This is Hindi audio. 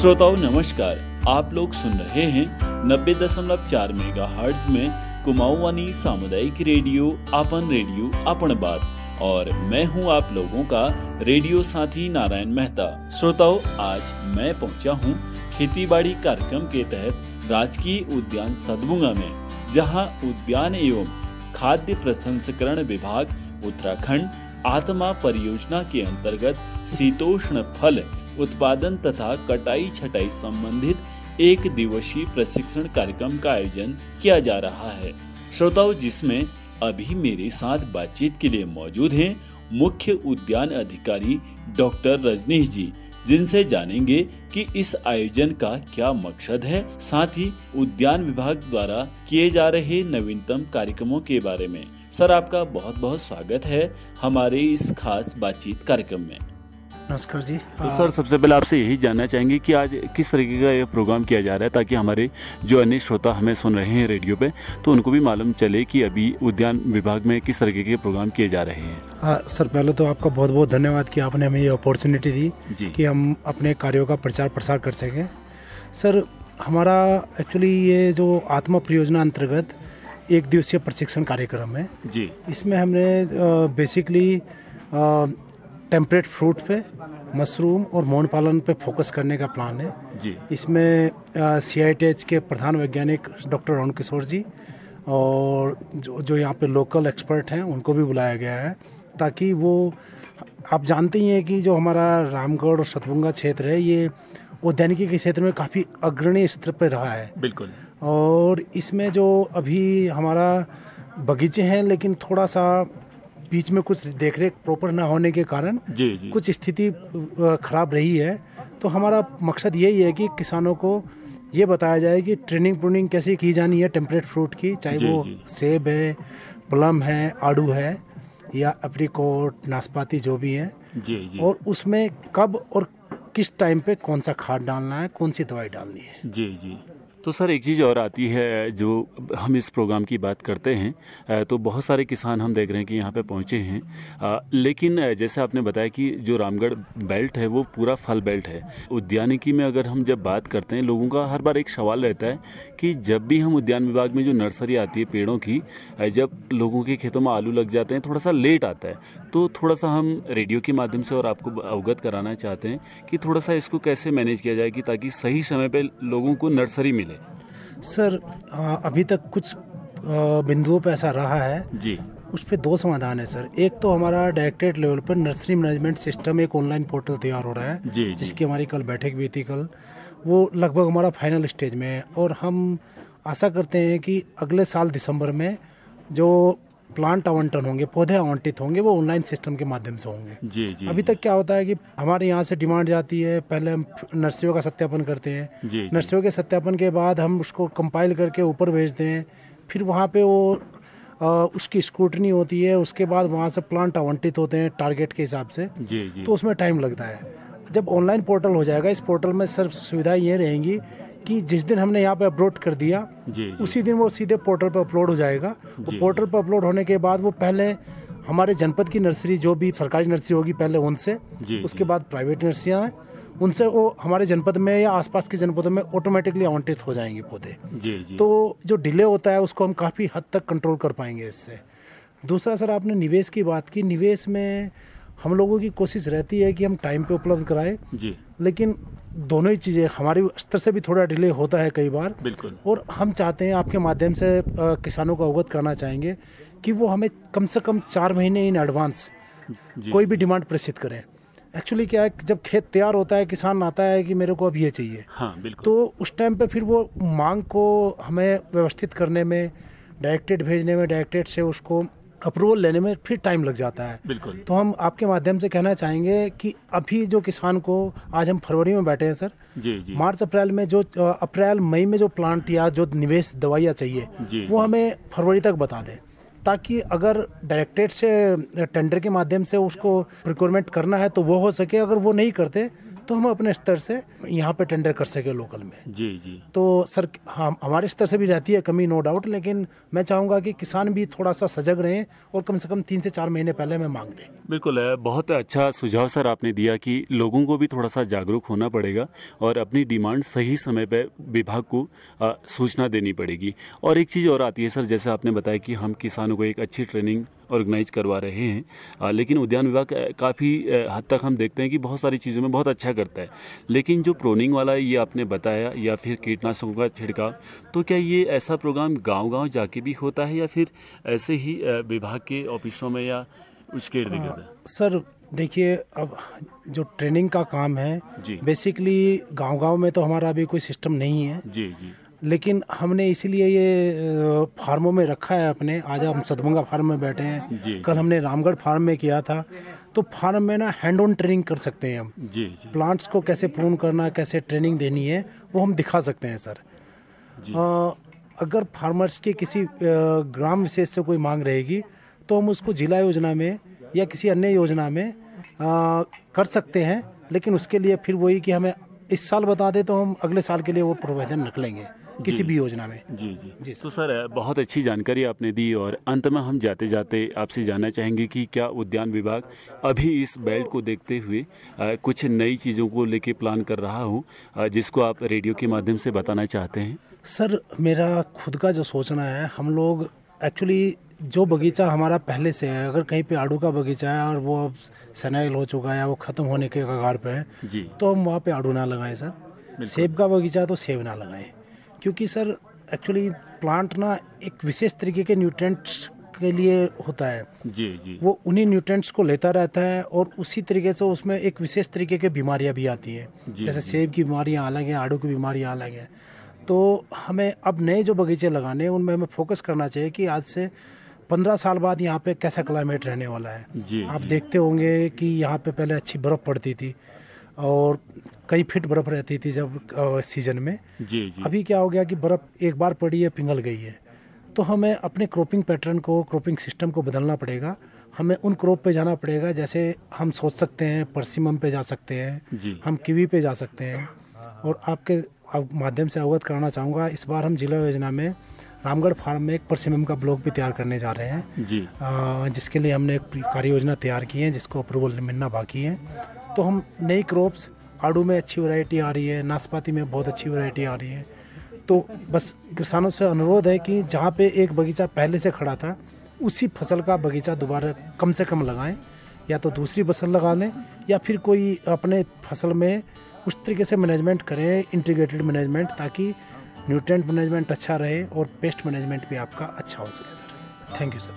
श्रोताओं नमस्कार, आप लोग सुन रहे हैं 90.4 मेगाहर्ट्ज में कुमाऊवानी सामुदायिक रेडियो अपन बात और मैं हूं आप लोगों का रेडियो साथी नारायण मेहता। श्रोताओं, आज मैं पहुंचा हूं खेतीबाड़ी कार्यक्रम के तहत राजकीय उद्यान सतबुंगा में, जहां उद्यान एवं खाद्य प्रसंस्करण विभाग उत्तराखंड आत्मा परियोजना के अंतर्गत शीतोष्ण फल उत्पादन तथा कटाई छटाई संबंधित एक दिवसीय प्रशिक्षण कार्यक्रम का आयोजन किया जा रहा है। श्रोताओं, जिसमें अभी मेरे साथ बातचीत के लिए मौजूद हैं मुख्य उद्यान अधिकारी डॉक्टर रजनीश जी, जिनसे जानेंगे कि इस आयोजन का क्या मकसद है, साथ ही उद्यान विभाग द्वारा किए जा रहे नवीनतम कार्यक्रमों के बारे में। सर, आपका बहुत बहुत स्वागत है हमारे इस खास बातचीत कार्यक्रम में। नमस्कार जी। तो सर, सबसे पहले आपसे यही जानना चाहेंगे कि आज किस तरीके का ये प्रोग्राम किया जा रहा है, ताकि हमारे जो अन्य श्रोता हमें सुन रहे हैं रेडियो पे, तो उनको भी मालूम चले कि अभी उद्यान विभाग में किस तरीके के प्रोग्राम किए जा रहे हैं। सर, पहले तो आपका बहुत बहुत धन्यवाद कि आपने हमें ये अपॉर्चुनिटी दी कि हम अपने कार्यों का प्रचार प्रसार कर सकें। सर, हमारा एक्चुअली ये जो आत्मा परियोजना अंतर्गत एक दिवसीय प्रशिक्षण कार्यक्रम है जी। इसमें हमने बेसिकली टेम्परेट फ्रूट पे, मशरूम और मौन पालन पे फोकस करने का प्लान है जी। इसमें CITH के प्रधान वैज्ञानिक डॉक्टर अरुण किशोर जी और जो यहाँ पे लोकल एक्सपर्ट हैं उनको भी बुलाया गया है, ताकि वो, आप जानते ही हैं कि जो हमारा रामगढ़ और सतबुंगा क्षेत्र है, ये उद्यानिकी के क्षेत्र में काफ़ी अग्रणी स्तर पर रहा है। बिल्कुल। और इसमें जो अभी हमारा बगीचे हैं, लेकिन थोड़ा सा बीच में कुछ देखरेख प्रॉपर ना होने के कारण जी। कुछ स्थिति खराब रही है। तो हमारा मकसद यही है कि किसानों को ये बताया जाए कि ट्रेनिंग कैसे की जानी है टेम्परेट फ्रूट की, चाहे वो सेब है, प्लम है, आड़ू है या अप्रिकॉट, नाशपाती जो भी है जी। और उसमें कब और किस टाइम पे कौन सा खाद डालना है, कौन सी दवाई डालनी है जी। तो सर, एक चीज़ और आती है, जो हम इस प्रोग्राम की बात करते हैं तो बहुत सारे किसान हम देख रहे हैं कि यहाँ पे पहुँचे हैं, लेकिन जैसे आपने बताया कि जो रामगढ़ बेल्ट है वो पूरा फल बेल्ट है। उद्यानिकी में अगर हम जब बात करते हैं, लोगों का हर बार एक सवाल रहता है कि जब भी हम उद्यान विभाग में जो नर्सरी आती है पेड़ों की, जब लोगों के खेतों में आलू लग जाते हैं, थोड़ा सा लेट आता है, तो थोड़ा सा हम रेडियो के माध्यम से और आपको अवगत कराना चाहते हैं कि थोड़ा सा इसको कैसे मैनेज किया जाए कि ताकि सही समय पर लोगों को नर्सरी मिले। सर, अभी तक कुछ बिंदुओं पे ऐसा रहा है जी। उस पे दो समाधान है सर। एक तो हमारा डायरेक्टरेट लेवल पर नर्सरी मैनेजमेंट सिस्टम एक ऑनलाइन पोर्टल तैयार हो रहा है जी। जिसकी हमारी कल बैठक भी थी। कल वो लगभग हमारा फाइनल स्टेज में है और हम आशा करते हैं कि अगले साल दिसंबर में जो प्लांट आवंटन होंगे, पौधे आवंटित होंगे, वो ऑनलाइन सिस्टम के माध्यम से होंगे जी। अभी तक क्या होता है कि हमारे यहाँ से डिमांड जाती है, पहले हम नर्सरियों का सत्यापन करते हैं जी। नर्सरियों के सत्यापन के बाद हम उसको कंपाइल करके ऊपर भेजते हैं, फिर वहाँ पे वो उसकी स्क्रूटनी होती है, उसके बाद वहाँ से प्लांट आवंटित होते हैं टारगेट के हिसाब से जी। तो उसमें टाइम लगता है। जब ऑनलाइन पोर्टल हो जाएगा, इस पोर्टल में सिर्फ सुविधाएं ये रहेंगी कि जिस दिन हमने यहाँ पे अपलोड कर दिया जी। उसी दिन वो सीधे पोर्टल पर अपलोड हो जाएगा। वो पोर्टल पर अपलोड होने के बाद वो पहले हमारे जनपद की नर्सरी, जो भी सरकारी नर्सरी होगी पहले उनसे, उसके बाद प्राइवेट नर्सरियाँ हैं उनसे, वो हमारे जनपद में या आसपास के जनपदों में ऑटोमेटिकली आवंटित हो जाएंगे पौधे जी। तो जो डिले होता है उसको हम काफ़ी हद तक कंट्रोल कर पाएंगे इससे। दूसरा सर, आपने निवेश की बात की। निवेश में हम लोगों की कोशिश रहती है कि हम टाइम पे उपलब्ध कराएं जी। लेकिन दोनों ही चीज़ें, हमारी स्तर से भी थोड़ा डिले होता है कई बार। बिल्कुल। और हम चाहते हैं, आपके माध्यम से किसानों को अवगत करना चाहेंगे कि वो हमें कम से कम 4 महीने इन एडवांस कोई भी डिमांड प्रेषित करें। एक्चुअली क्या है, जब खेत तैयार होता है, किसान आता है कि मेरे को अब ये चाहिए, हाँ बिल्कुल, तो उस टाइम पे फिर वो मांग को हमें व्यवस्थित करने में, डायरेक्टेड भेजने में, डायरेक्टेड से उसको अप्रूवल लेने में फिर टाइम लग जाता है। बिल्कुल। तो हम आपके माध्यम से कहना चाहेंगे कि अभी जो किसान को, आज हम फरवरी में बैठे हैं सर जी। मार्च अप्रैल में जो अप्रैल मई में जो प्लांट या जो निवेश दवाइयाँ चाहिए जी। वो हमें फरवरी तक बता दें, ताकि अगर डायरेक्टेड से टेंडर के माध्यम से उसको प्रिक्योरमेंट करना है तो वो हो सके। अगर वो नहीं करते तो हम अपने स्तर से यहाँ पे टेंडर कर सके लोकल में। जी जी। तो सर हाँ, हमारे स्तर से भी रहती है कमी, नो डाउट, लेकिन मैं चाहूँगा कि किसान भी थोड़ा सा सजग रहें और कम से कम 3 से 4 महीने पहले हमें मांग दें। बिल्कुल है, बहुत अच्छा सुझाव सर आपने दिया कि लोगों को भी थोड़ा सा जागरूक होना पड़ेगा और अपनी डिमांड सही समय पे विभाग को सूचना देनी पड़ेगी। और एक चीज़ और आती है सर, जैसे आपने बताया कि हम किसानों को एक अच्छी ट्रेनिंग ऑर्गेनाइज करवा रहे हैं, लेकिन उद्यान विभाग काफ़ी हद तक हम देखते हैं कि बहुत सारी चीज़ों में बहुत अच्छा करता है, लेकिन जो प्रोनिंग वाला ये आपने बताया या फिर कीटनाशकों का छिड़काव, तो क्या ये ऐसा प्रोग्राम गांव-गांव जाके भी होता है या फिर ऐसे ही विभाग के ऑफिसों में या उसके इर्द गिर्द? सर देखिए, अब जो ट्रेनिंग का काम है बेसिकली गांव-गांव में तो हमारा अभी कोई सिस्टम नहीं है जी जी, लेकिन हमने इसीलिए ये फार्मों में रखा है अपने। आज हम सतभंगा फार्म में बैठे हैं, कल हमने रामगढ़ फार्म में किया था। तो फार्म में ना हैंड ऑन ट्रेनिंग कर सकते हैं हम। जी जी, प्लांट्स को कैसे प्रून करना, कैसे ट्रेनिंग देनी है, वो हम दिखा सकते हैं सर। अगर फार्मर्स के किसी ग्राम विशेष से कोई मांग रहेगी तो हम उसको जिला योजना में या किसी अन्य योजना में कर सकते हैं, लेकिन उसके लिए फिर वही कि हमें इस साल बता दे तो हम अगले साल के लिए वो प्रोविजन रख लेंगे किसी भी योजना में। जी जी जी। तो सर बहुत अच्छी जानकारी आपने दी और अंत में हम जाते जाते आपसे जानना चाहेंगे कि क्या उद्यान विभाग अभी इस बेल्ट को देखते हुए कुछ नई चीज़ों को लेके प्लान कर रहा हो जिसको आप रेडियो के माध्यम से बताना चाहते हैं? सर मेरा खुद का जो सोचना है, हम लोग एक्चुअली जो बगीचा हमारा पहले से है, अगर कहीं पे आड़ू का बगीचा है और वो अब सेनाइल हो चुका है या वो ख़त्म होने के कगार पे है जी, तो हम वहाँ पे आड़ू ना लगाएं सर। सेब का बगीचा तो सेब ना लगाएं, क्योंकि सर एक्चुअली प्लांट ना एक विशेष तरीके के न्यूट्रिएंट्स के लिए होता है जी जी, वो उन्हीं न्यूट्रिएंट्स को लेता रहता है और उसी तरीके से उसमें एक विशेष तरीके की बीमारियाँ भी आती हैं, जैसे सेब की बीमारियाँ अलग हैं, आड़ू की बीमारियाँ अलग हैं। तो हमें अब नए जो बगीचे लगाने हैं उनमें हमें फोकस करना चाहिए कि आज से 15 साल बाद यहाँ पे कैसा क्लाइमेट रहने वाला है। जी, आप जी। देखते होंगे कि यहाँ पे पहले अच्छी बर्फ़ पड़ती थी और कई फीट बर्फ़ रहती थी जब सीजन में। जी जी, अभी क्या हो गया कि बर्फ़ एक बार पड़ी है, पिघल गई है। तो हमें अपने क्रॉपिंग पैटर्न को, क्रॉपिंग सिस्टम को बदलना पड़ेगा। हमें उन क्रॉप पे जाना पड़ेगा, जैसे हम सोच सकते हैं परसिमम पे जा सकते हैं, हम कीवी पे जा सकते हैं। और आपके माध्यम से अवगत कराना चाहूँगा, इस बार हम जिला योजना में रामगढ़ फार्म में एक परसिमम का ब्लॉक भी तैयार करने जा रहे हैं जी, जिसके लिए हमने एक कार्य योजना तैयार की है जिसको अप्रूवल मिलना बाकी है। तो हम नई क्रॉप्स, आड़ू में अच्छी वैरायटी आ रही है, नाशपाती में बहुत अच्छी वैरायटी आ रही है। तो बस किसानों से अनुरोध है कि जहाँ पे एक बगीचा पहले से खड़ा था उसी फसल का बगीचा दोबारा कम से कम लगाएं, या तो दूसरी फसल लगा लें या फिर कोई अपने फसल में उस तरीके से मैनेजमेंट करें, इंटीग्रेटेड मैनेजमेंट, ताकि न्यूट्रिएंट मैनेजमेंट अच्छा रहे और पेस्ट मैनेजमेंट भी आपका अच्छा हो सके सर। Thank you sir.